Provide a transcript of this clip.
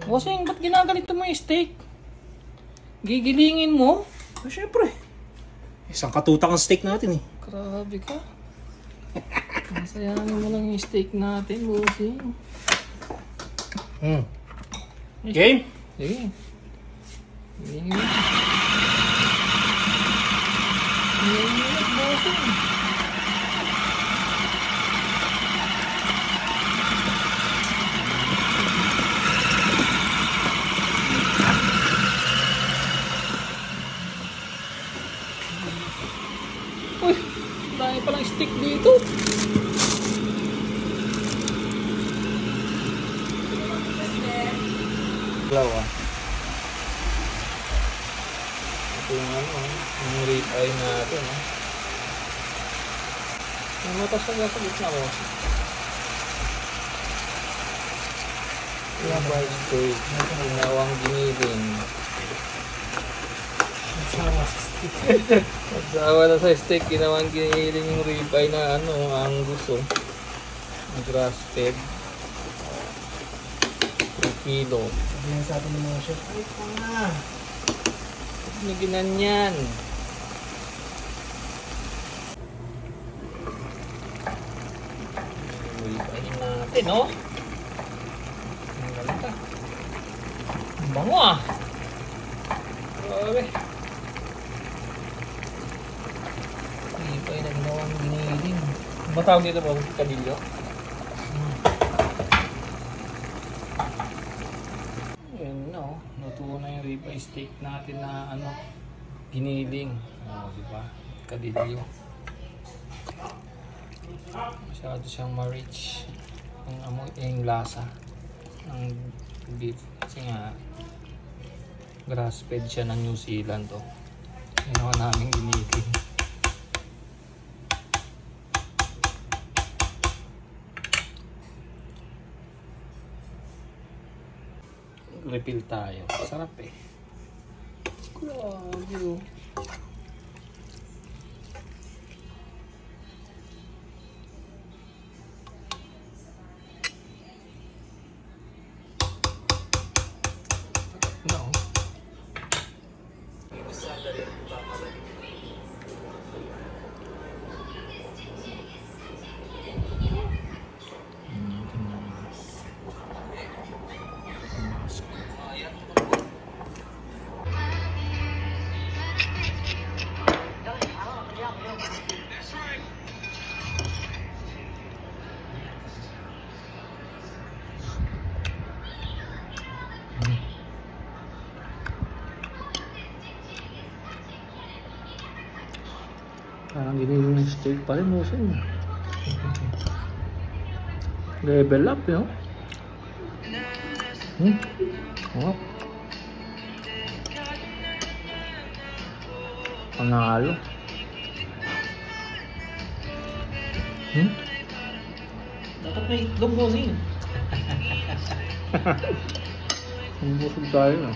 Bossing, ba't ginaganito mo yung steak? Gigilingin mo? Siyempre. Isang katutak ang steak natin eh. Grabe ka. Masayangin mo lang yung steak natin, bossing. Game? Sige. Sige. Bossing. Uy, dami palang stick dito. Dalawa. Ito yung yung rib eye natin. May matas na sa gitna ko. Rib eye steak. Ginawang giniling. Nagsawa na sa steak, ginawang giniling yung rib eye na Angus grass fed. 2 kilo. Sabi nga sa atin ng mga chef, ay pa nga. Naginan yan. Rib eye natin, oh. Ang ganda. Ang bango ah. Grabe. Rib eye na ginawang giniling. Ano ba tawag dito, bro? Kadilyo? Luto na yung rib eye steak natin na giniling. Diba? Kadilyo. Masyado siyang ma-rich yung lasa ng beef. Kasi nga grass fed siya ng New Zealand to. Ginawa namin giniling. Refill tayo. Sarap eh. Grabe oh. No. Parang giniling ng steak pa rin, bossing. Level up, yun. Oh. Panalo. Dapat may itlog, bossing. Busog tayo.